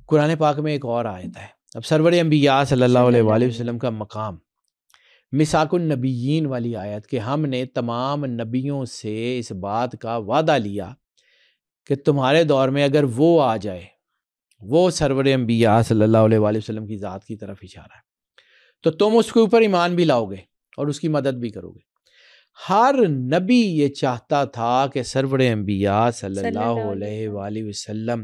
قرآن پاک میں ایک اور آیت ہے. اب سرور انبیاء صلی اللہ علیہ وآلہ وسلم کا مقام، میثاق النبیین والی آیت کہ ہم نے تمام نبیوں سے اس بات کا وعدہ لیا کہ تمہارے دور میں اگر وہ آ جائے، وہ سرور انبیاء صلی اللہ علیہ وآلہ وسلم کی ذات کی طرف اشارہ ہے، تو تم اس کے اوپر ایمان بھی لاؤ گے اور اس کی مدد بھی کرو گے. ہر نبی یہ چاہتا تھا کہ سرور انبیاء صلی اللہ علیہ وآلہ وسلم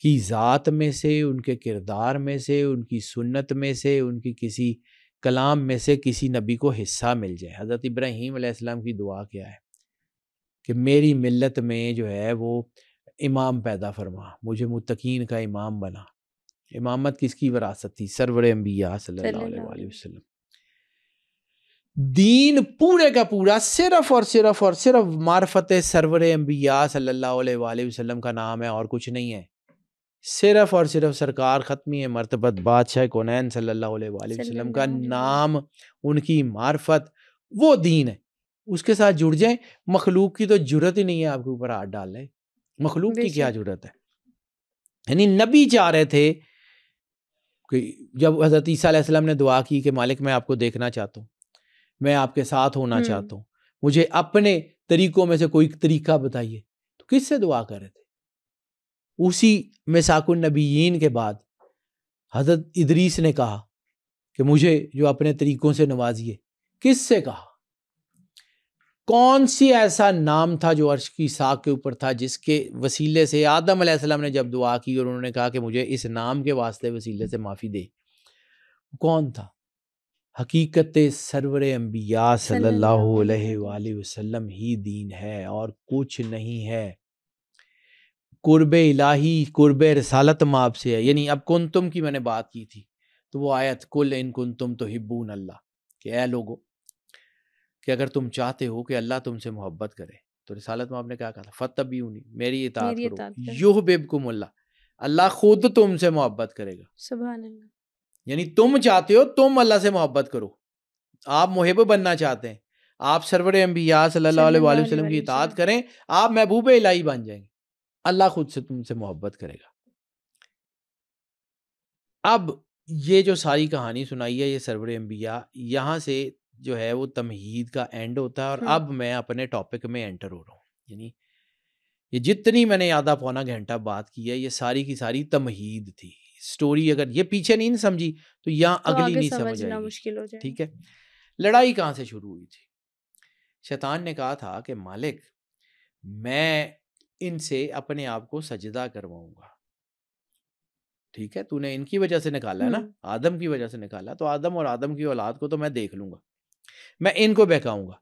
کی ذات میں سے، ان کے کردار میں سے، ان کی سنت میں سے، ان کی کسی کلام میں سے کسی نبی کو حصہ مل جائے. حضرت ابراہیم علیہ السلام کی دعا کیا ہے کہ میری ملت میں جو ہے وہ امام پیدا فرما، مجھے متقین کا امام بنا. امامت کس کی وراثت تھی؟ سرور انبیاء صلی اللہ علیہ وآلہ وسلم. دین پورے کا پورا صرف اور صرف اور صرف معرفت سرور انبیاء صلی اللہ علیہ وآلہ وسلم کا نام ہے اور کچھ نہیں ہے. صرف اور صرف سرکار ختمی مرتبت بادشاہ کونین صلی اللہ علیہ وآلہ وسلم کا نام، ان کی معرفت، وہ دین ہے. اس کے ساتھ جڑ جائیں. مخلوق کی تو جرت ہی نہیں ہے آپ کے اوپر ہاتھ ڈالنے. مخلوق کی کیا جرت ہے؟ یعنی نبی چاہ رہے تھے کہ جب حضرت عیسیٰ علیہ السلام نے دعا کی کہ مالک میں آپ کو دیکھنا چاہتا ہوں، میں آپ کے ساتھ ہونا چاہتا ہوں، مجھے اپنے طریقوں میں سے کوئی طریقہ بتائیے، تو کس سے دعا کر رہے تھے؟ اسی میثاق النبیین کے بعد حضرت ادریس نے کہا کہ مجھے جو اپنے طریقوں سے نوازیے. کس سے کہا؟ کون سی ایسا نام تھا جو عرش کی ساق کے اوپر تھا جس کے وسیلے سے آدم علیہ السلام نے جب دعا کی اور انہوں نے کہا کہ مجھے اس نام کے واسطے وسیلے سے معافی دے، کون تھا؟ حقیقت سرور انبیاء صلی اللہ علیہ وآلہ وسلم ہی دین ہے اور کچھ نہیں ہے. قرب الہی، قرب رسالت ماب سے ہے. یعنی اب کنتم کی میں نے بات کی تھی تو وہ آیت کل ان کنتم تحبون اللہ، کہ اے لوگو کہ اگر تم چاہتے ہو کہ اللہ تم سے محبت کرے تو رسالت ماب نے کیا کہا تھا؟ فتبعونی، میری اطاعت کرو، یحببکم اللہ، اللہ خود تم سے محبت کرے گا. سبحان اللہ. یعنی تم چاہتے ہو تم اللہ سے محبت کرو، آپ محب بننا چاہتے ہیں، آپ سرور انبیاء صلی اللہ علیہ وآلہ وسلم کی اطاعت کریں، آپ محبوب الہی بن جائیں گے، اللہ خود سے تم سے محبت کرے گا. اب یہ جو ساری کہانی سنائی ہے یہ سرور انبیاء، یہاں سے جو ہے وہ تمہید کا اینڈ ہوتا ہے اور اب میں اپنے ٹاپک میں انٹر ہو رہا ہوں. یعنی یہ جتنی میں نے آدھا پونا گھنٹہ بات کی ہے یہ ساری کی ساری تمہید تھی. سٹوری اگر یہ پیچھے نہیں سمجھی تو یہاں اگلی نہیں سمجھ آئے گی. ٹھیک ہے، لڑائی کہاں سے شروع ہوئی تھی؟ شیطان نے کہا تھا کہ مالک میں ان سے اپنے آپ کو سجدہ کرواؤں گا. ٹھیک ہے، تو نے ان کی وجہ سے نکالا ہے نا، آدم کی وجہ سے نکالا، تو آدم اور آدم کی اولاد کو تو میں دیکھ لوں گا، میں ان کو بہکاؤں گا.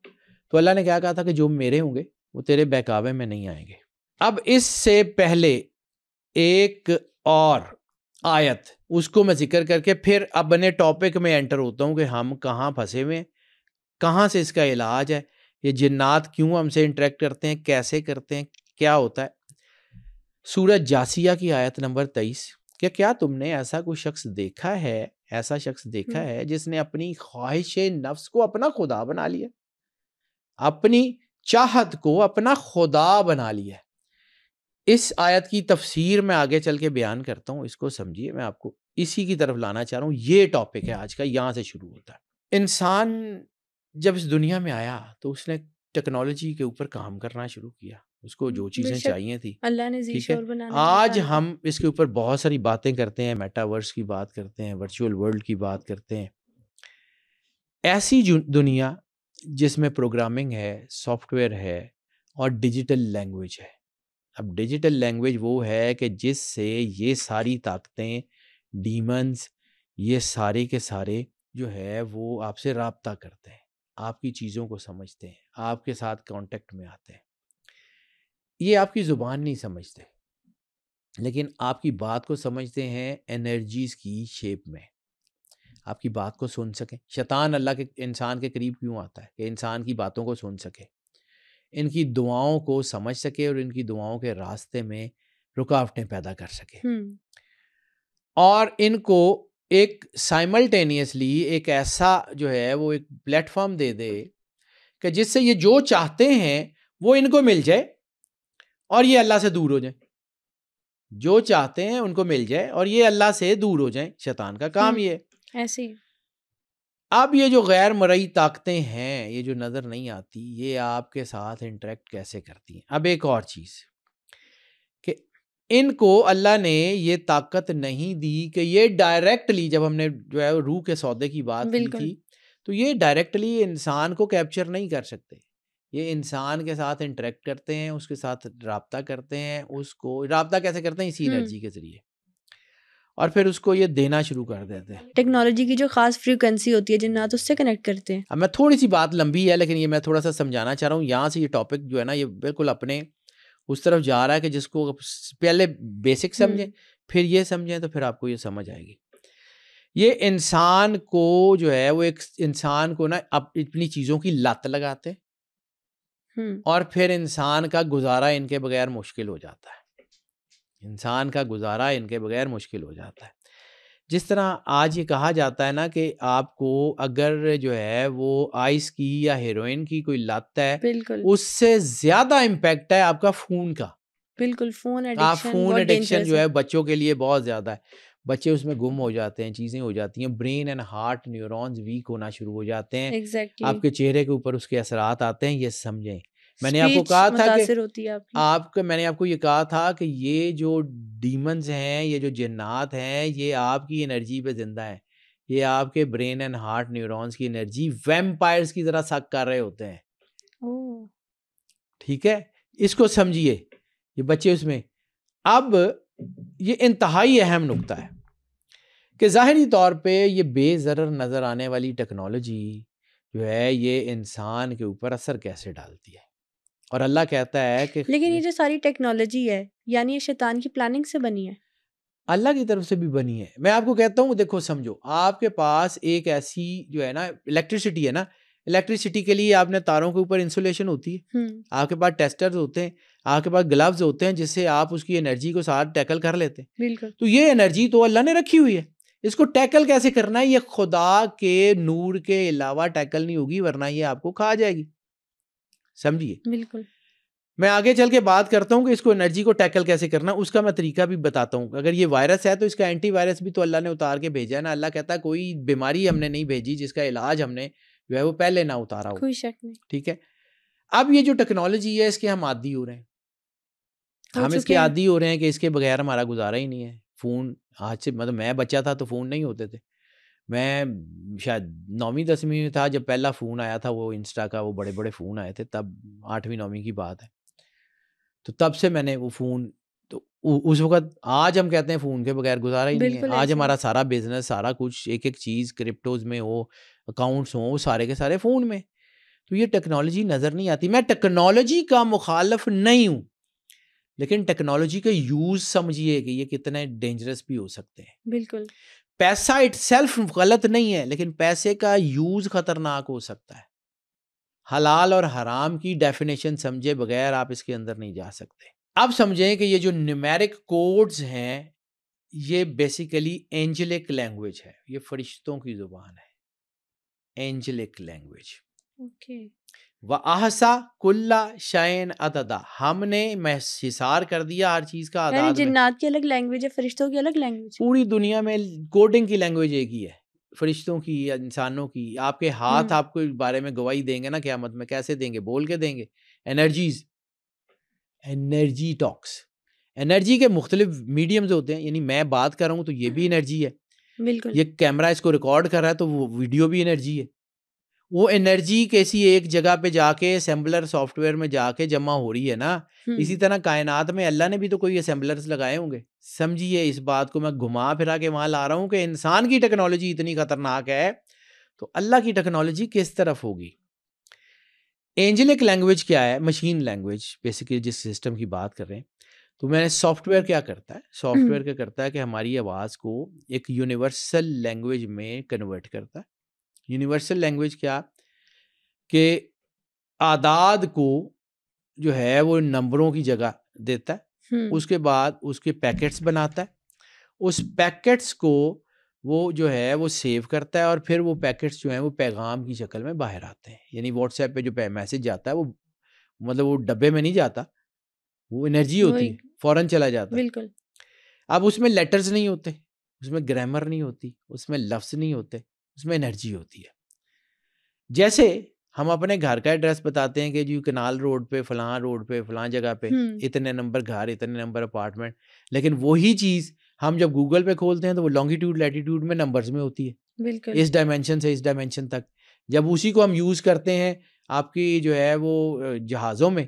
تو اللہ نے کیا کہا تھا کہ جو میرے ہوں گے وہ تیرے بہکاوے میں نہیں آئیں گے. اب اس سے پہلے ایک اور آیت اس کو میں ذکر کر کے پھر اب اپنے ٹاپک میں انٹر ہوتا ہوں کہ ہم کہاں پھنسے ہوئے ہیں، کہاں سے اس کا علاج ہے، یہ جنات کیوں ہم سے انٹریکٹ کرتے ہیں، کیسے کرتے ہیں، کیا ہوتا ہے. سورہ جاسیہ کی آیت نمبر 23، کہ کیا تم نے ایسا کوئی شخص دیکھا ہے جس نے اپنی خواہش نفس کو اپنا خدا بنا لیا، اپنی چاہت کو اپنا خدا بنا لیا. اس آیت کی تفسیر میں آگے چل کے بیان کرتا ہوں، اس کو سمجھیے، میں آپ کو اسی کی طرف لانا چاہ رہا ہوں. یہ ٹاپک ہے آج کا، یہاں سے شروع ہوتا ہے. انسان جب اس دنیا میں آیا تو اس نے ٹیکنالوجی کے اوپر کام کرنا شروع کیا، اس کو جو چیزیں چاہیے تھی اللہ نے ٹھیک ہے. آج ہم اس کے اوپر بہت ساری باتیں کرتے ہیں، میٹاورس کی بات کرتے ہیں، ورچوئل ورلڈ کی بات کرتے ہیں. ایسی دنیا جس میں پروگرامنگ ہے، سافٹ ویئر ہے اور ڈیجیٹل لینگویج ہے. اب ڈیجیٹل لینگویج وہ ہے کہ جس سے یہ ساری طاقتیں، ڈیمنز، یہ سارے کے سارے جو ہے وہ آپ سے رابطہ کرتے ہیں، آپ کی چیزوں کو سمجھتے ہیں، آپ کے ساتھ کانٹیکٹ میں آتے ہیں. یہ آپ کی زبان نہیں سمجھتے لیکن آپ کی بات کو سمجھتے ہیں انرجیز کی شیپ میں، آپ کی بات کو سن سکیں. شیطان اللہ کے انسان کے قریب کیوں آتا ہے؟ کہ انسان کی باتوں کو سن سکے، ان کی دعاؤں کو سمجھ سکے اور ان کی دعاؤں کے راستے میں رکاوٹیں پیدا کر سکے، اور ان کو ایک سائملٹینیسلی ایک ایسا جو ہے وہ ایک پلیٹ فارم دے دے کہ جس سے یہ جو چاہتے ہیں وہ ان کو مل جائے اور یہ اللہ سے دور ہو جائیں. جو چاہتے ہیں ان کو مل جائے اور یہ اللہ سے دور ہو جائیں. شیطان کا کام یہ ہے. ایسے ہی. اب یہ جو غیر مرئی طاقتیں ہیں، یہ جو نظر نہیں آتی، یہ آپ کے ساتھ انٹریکٹ کیسے کرتی ہیں؟ اب ایک اور چیز کہ ان کو اللہ نے یہ طاقت نہیں دی کہ یہ ڈائریکٹلی، جب ہم نے جو ہے روح کے سودے کی بات کی تھی، تو یہ ڈائریکٹلی انسان کو کیپچر نہیں کر سکتے. یہ انسان کے ساتھ انٹریکٹ کرتے ہیں، اس کے ساتھ رابطہ کرتے ہیں. اس کو رابطہ کیسے کرتے ہیں؟ اسی انرجی کے ذریعے، اور پھر اس کو یہ دینا شروع کر دیتے ہیں. ٹیکنالوجی کی جو خاص فریکوینسی ہوتی ہے جنات، اس سے کنیکٹ کرتے ہیں. اب میں تھوڑی سی بات لمبی ہے لیکن یہ میں تھوڑا سا سمجھانا چاہ رہا ہوں. یہاں سے یہ ٹاپک جو ہے نا، یہ بالکل اپنے اس طرف جا رہا ہے کہ جس کو پہلے بیسک سمجھیں، پھر یہ سمجھیں، تو پھر آپ کو یہ سمجھ آئے گی. یہ انسان کو جو ہے وہ ایک انسان کو نا اپنی چیزوں کی لت لگاتے اور پھر انسان کا گزارا ان کے بغیر مشکل ہو جاتا ہے. انسان کا گزارا ان کے بغیر مشکل ہو جاتا ہے. جس طرح آج یہ کہا جاتا ہے نا کہ آپ کو اگر جو ہے وہ آئس کی یا ہیروئن کی کوئی لت ہے، اس سے زیادہ امپیکٹ ہے آپ کا فون کا. بالکل. فون ایڈکشن جو ہے بچوں کے لیے بہت زیادہ ہے. بچے اس میں گم ہو جاتے ہیں، چیزیں ہو جاتی ہیں، brain and heart neurons weak ہونا شروع ہو جاتے ہیں. آپ کے چہرے کے اوپر اس کے اثرات آتے ہیں. یہ سمجھیں، میں نے آپ کو کہا تھا کہ میں نے آپ کو یہ کہا تھا کہ یہ جو ڈیمنز ہیں، یہ جو جنات ہیں، یہ آپ کی انرجی پہ زندہ ہیں. یہ آپ کے برین اینڈ ہارٹ نیورونز کی انرجی ویمپائرز کی طرح سک کر رہے ہوتے ہیں. ٹھیک ہے، اس کو سمجھیے. یہ بچے اس میں. اب یہ انتہائی اہم نقطہ ہے کہ ظاہری طور پہ یہ بے ضرر نظر آنے والی ٹیکنالوجی جو ہے یہ انسان کے اوپر اثر کیسے ڈالتی ہے. اور اللہ کہتا ہے کہ لیکن یہ جو ساری ٹیکنالوجی ہے، یعنی یہ شیطان کی پلاننگ سے بنی ہے؟ اللہ کی طرف سے بھی بنی ہے. میں آپ کو کہتا ہوں، دیکھو سمجھو، آپ کے پاس ایک ایسی جو ہے نا الیکٹریسٹی ہے نا، الیکٹریسٹی کے لیے آپ نے تاروں کے اوپر انسولیشن ہوتی ہے، آپ کے پاس ٹیسٹرز ہوتے ہیں، آپ کے پاس گلوز ہوتے ہیں جس سے آپ اس کی انرجی کو ساتھ ٹیکل کر لیتے ہیں. بالکل. تو یہ انرجی تو اللہ نے رکھی ہوئی ہے، اس کو ٹیکل کیسے کرنا ہے؟ یہ خدا کے نور کے علاوہ ٹیکل نہیں ہوگی، ورنہ یہ آپ کو کھا جائے گی. سمجھیے. بالکل. میں آگے چل کے بات کرتا ہوں کہ اس کو انرجی کو ٹیکل کیسے کرنا، اس کا میں طریقہ بھی بتاتا ہوں. اگر یہ وائرس ہے تو اس کا اینٹی وائرس بھی تو اللہ نے اتار کے بھیجا ہے نا. اللہ کہتا ہے کوئی بیماری ہم نے نہیں بھیجی جس کا علاج ہم نے جو ہے وہ پہلے نہ اتارا ہو. کوئی شک نہیں. ٹھیک ہے. اب یہ جو ٹیکنالوجی ہے اس کے ہم عادی ہو رہے ہیں، ہم اس کے عادی ہو رہے ہیں کہ اس کے بغیر ہمارا گزارا ہی نہیں ہے. فون آج سے مطلب میں بچہ تھا تو فون نہیں ہوتے تھے. میں شاید 9ویں 10ویں میں تھا جب پہلا فون آیا تھا، وہ انسٹا کا، وہ بڑے بڑے فون آئے تھے تب، 8ویں 9ویں کی بات ہے. تو تب سے میں نے وہ فون، تو اس وقت، آج ہم کہتے ہیں فون کے بغیر گزارا ہی نہیں ہے. آج ہمارا سارا بزنس، سارا کچھ، ایک ایک چیز کرپٹوز میں ہو، اکاؤنٹس ہوں، وہ سارے کے سارے فون میں. تو یہ ٹیکنالوجی نظر نہیں آتی. میں ٹیکنالوجی کا مخالف نہیں ہوں، لیکن ٹیکنالوجی کا یوز سمجھیے کہ یہ کتنے ڈینجرس بھی ہو سکتے ہیں. بالکل. پیسہ اٹ سیلف غلط نہیں ہے، لیکن پیسے کا یوز خطرناک ہو سکتا ہے. حلال اور حرام کی ڈیفینیشن سمجھے بغیر آپ اس کے اندر نہیں جا سکتے. اب سمجھیں کہ یہ جو نیومیرک کوڈز ہیں یہ بیسیکلی اینجلک لینگویج ہے، یہ فرشتوں کی زبان ہے، اینجلک لینگویج. اوکے. وَأَحْصَىٰ كُلَّ شَيْءٍ عَدَدًا، ہم نے حصار کر دیا ہر چیز کا اعداد میں. یعنی جنات کی الگ لینگویج ہے، فرشتوں کی الگ لینگویج. پوری دنیا میں کوڈنگ کی لینگویج ایک ہی ہے، فرشتوں کی یا انسانوں کی. آپ کے ہاتھ آپ کو بارے میں گواہی دیں گے نا قیامت میں، کیسے دیں گے؟ بول کے دیں گے. انرجیز، انرجی ٹاکس. انرجی کے مختلف میڈیمز ہوتے ہیں، یعنی میں بات کر رہا ہوں تو یہ بھی انرجی ہے. بالکل. یہ کیمرہ اس کو ریکارڈ کر رہا ہے تو وہ ویڈیو بھی انرجی ہے. وہ انرجی کسی ایک جگہ پہ جا کے اسمبلر سافٹ ویئر میں جا کے جمع ہو رہی ہے نا. اسی طرح کائنات میں اللہ نے بھی تو کوئی اسمبلرز لگائے ہوں گے. سمجھیے اس بات کو، میں گھما پھرا کے وہاں لا رہا ہوں کہ انسان کی ٹیکنالوجی اتنی خطرناک ہے تو اللہ کی ٹیکنالوجی کس طرف ہوگی. اینجلک لینگویج کیا ہے؟ مشین لینگویج بیسیکلی جس سسٹم کی بات کر رہے ہیں. تو میں نے سافٹ ویئر کیا کرتا ہے؟ سافٹ ویئر کیا کرتا ہے کہ ہماری آواز کو ایک یونیورسل لینگویج میں کنورٹ کرتا ہے. یونیورسل لینگویج کیا؟ کہ اعداد کو جو ہے وہ نمبروں کی جگہ دیتا ہے، اس کے بعد اس کے پیکٹس بناتا ہے، اس پیکٹس کو وہ جو ہے وہ سیو کرتا ہے، اور پھر وہ پیکٹس جو ہیں وہ پیغام کی شکل میں باہر آتے ہیں. یعنی واٹس ایپ پہ جو میسج جاتا ہے وہ مطلب وہ ڈبے میں نہیں جاتا، وہ انرجی ہوتی ہے، فوراً چلا جاتا ہے. بالکل. اب اس میں لیٹرز نہیں ہوتے، اس میں گرامر نہیں ہوتی، اس میں لفظ نہیں ہوتے، اس میں انرجی ہوتی ہے. جیسے ہم اپنے گھر کا ایڈریس بتاتے ہیں کہ جی کنال روڈ پہ فلاں جگہ پہ اتنے نمبر گھر، اتنے نمبر اپارٹمنٹ، لیکن وہی چیز ہم جب گوگل پہ کھولتے ہیں تو وہ لانگیٹیوڈ لیٹیٹیوڈ میں نمبرز میں ہوتی ہے، بالکل اس ڈائمینشن سے اس ڈائمینشن تک. جب اسی کو ہم یوز کرتے ہیں آپ کی جو ہے وہ جہازوں میں،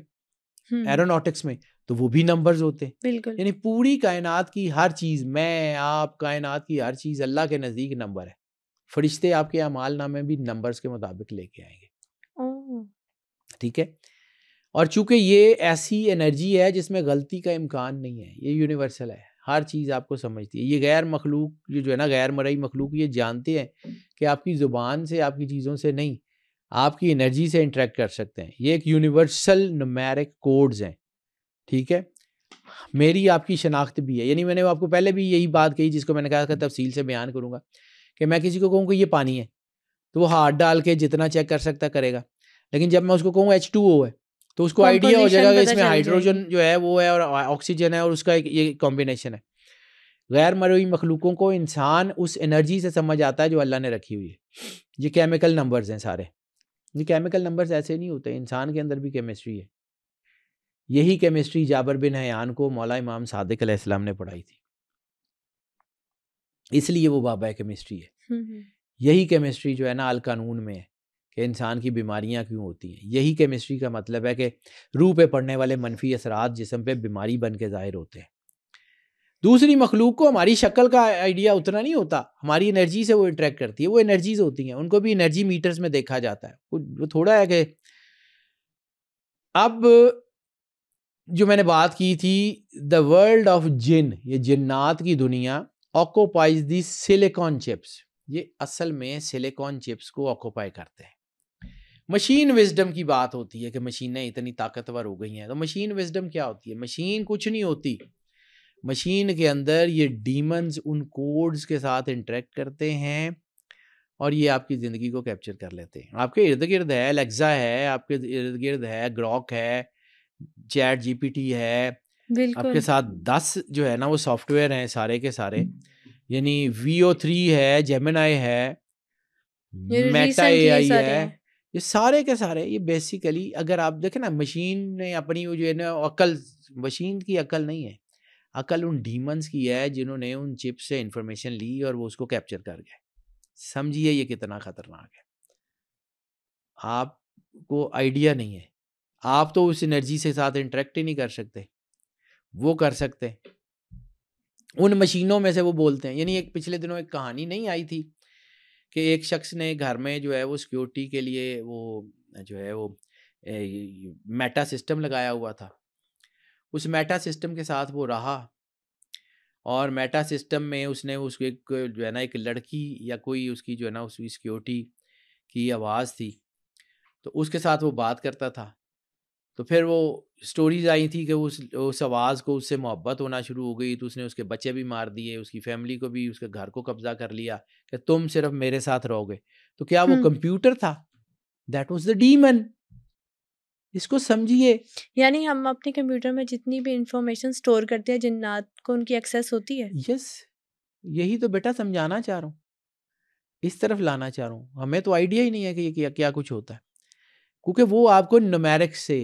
ایروناٹکس میں، تو وہ بھی نمبرز ہوتے ہیں. بالکل یعنی پوری کائنات کی ہر چیز، میں آپ، کائنات کی ہر چیز اللہ کے نزدیک نمبر ہے. فرشتے آپ کے اعمال نامے بھی نمبرز کے مطابق لے کے آئیں گے. ٹھیک ہے. اور چونکہ یہ ایسی انرجی ہے جس میں غلطی کا امکان نہیں ہے، یہ یونیورسل ہے، ہر چیز آپ کو سمجھتی ہے. یہ غیر مخلوق جو ہے نا، غیر مرئی مخلوق، یہ جانتے ہیں کہ آپ کی زبان سے، آپ کی چیزوں سے نہیں، آپ کی انرجی سے انٹریکٹ کر سکتے ہیں. یہ ایک یونیورسل نومیرک کوڈز ہیں. ٹھیک ہے. میری آپ کی شناخت بھی ہے. یعنی میں نے آپ کو پہلے بھی یہی بات کہی جس کو میں نے کہا کہ تفصیل سے بیان کروں گا، کہ میں کسی کو کہوں کہ یہ پانی ہے تو وہ ہاتھ ڈال کے جتنا چیک کر سکتا کرے گا، لیکن جب میں اس کو کہوں H2O ہے تو اس کو آئیڈیا ہو جائے گا کہ اس میں ہائیڈروجن جو ہے وہ ہے اور آکسیجن ہے اور اس کا ایک یہ کمبینیشن ہے. غیر مرئی مخلوقوں کو انسان اس انرجی سے سمجھ آتا ہے جو اللہ نے رکھی ہوئی ہے. یہ کیمیکل نمبرز ہیں سارے. یہ کیمیکل نمبرز ایسے نہیں ہوتے، انسان کے اندر بھی کیمسٹری ہے. یہی کیمسٹری جابر بن حیان کو مولا امام صادق علیہ السلام نے پڑھائی تھی، اس لیے وہ بابا کیمسٹری ہے. یہی کیمسٹری جو ہے نا القانون میں ہے کہ انسان کی بیماریاں کیوں ہوتی ہیں. یہی کیمسٹری کا مطلب ہے کہ روح پہ پڑنے والے منفی اثرات جسم پہ بیماری بن کے ظاہر ہوتے ہیں. دوسری مخلوق کو ہماری شکل کا آئیڈیا اتنا نہیں ہوتا، ہماری انرجی سے وہ انٹریکٹ کرتی ہے. وہ انرجیز ہوتی ہیں، ان کو بھی انرجی میٹرز میں دیکھا جاتا ہے. وہ تھوڑا ہے کہ اب جو میں نے بات کی تھی دا ورلڈ آف جن، یہ جنات کی دنیا آکوپائز دی سلیکون چپس. یہ اصل میں سلیکون چپس کو آکوپائی کرتے ہیں. مشین وزڈم کی بات ہوتی ہے کہ مشینیں اتنی طاقتور ہو گئی ہیں. تو مشین وزڈم کیا ہوتی ہے؟ مشین کچھ نہیں ہوتی. مشین کے اندر یہ ڈیمنز ان کوڈز کے ساتھ انٹریکٹ کرتے ہیں اور یہ آپ کی زندگی کو کیپچر کر لیتے ہیں. آپ کے ارد گرد ہے الیکسا ہے، آپ کے ارد گرد ہے گروک ہے، چیٹ جی پی ٹی ہے، آپ کے ساتھ 10 جو ہے نا وہ سافٹ ویئر ہیں سارے کے سارے. یعنی VO3 ہے، جیمنائی ہے، میٹا اے آئی ہے، یہ سارے کے سارے یہ بیسیکلی اگر آپ دیکھیں نا مشین نے اپنی وہ جو ہے نا عقل، مشین کی عقل نہیں ہے، عقل ان ڈیمنز کی ہے جنہوں نے ان چپ سے انفارمیشن لی اور وہ اس کو کیپچر کر گئے. سمجھیے یہ کتنا خطرناک ہے. آپ کو آئیڈیا نہیں ہے، آپ تو اس انرجی سے ساتھ انٹریکٹ ہی نہیں کر سکتے، وہ کر سکتے. ان مشینوں میں سے وہ بولتے ہیں. یعنی ایک پچھلے دنوں ایک کہانی نہیں آئی تھی کہ ایک شخص نے گھر میں جو ہے وہ سیکیورٹی کے لیے وہ جو ہے وہ میٹا سسٹم لگایا ہوا تھا. اس میٹا سسٹم کے ساتھ وہ رہا اور میٹا سسٹم میں اس نے اس ایک جو ہے نا ایک لڑکی یا کوئی اس کی جو ہے نا اس کی سیکیورٹی کی آواز تھی تو اس کے ساتھ وہ بات کرتا تھا. تو پھر وہ سٹوریز آئی تھی کہ اس آواز کو اس سے محبت ہونا شروع ہو گئی، تو اس نے اس کے بچے بھی مار دیے، اس کی فیملی کو بھی، اس کے گھر کو قبضہ کر لیا کہ تم صرف میرے ساتھ رہو گے. تو کیا وہ کمپیوٹر تھا؟ That was the demon. اس کو سمجھیے. یعنی ہم اپنے کمپیوٹر میں جتنی بھی انفارمیشن سٹور کرتے ہیں جنات کو ان کی ایکسیس ہوتی ہے. یس، یہی تو بیٹا سمجھانا چاہ رہا ہوں، اس طرف لانا چاہ رہا ہوں. ہمیں تو آئیڈیا ہی نہیں ہے کہ یہ کیا کچھ ہوتا ہے، کیونکہ وہ آپ کو نومیرک سے،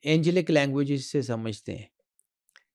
اینجلک لینگویج سے سمجھتے ہیں.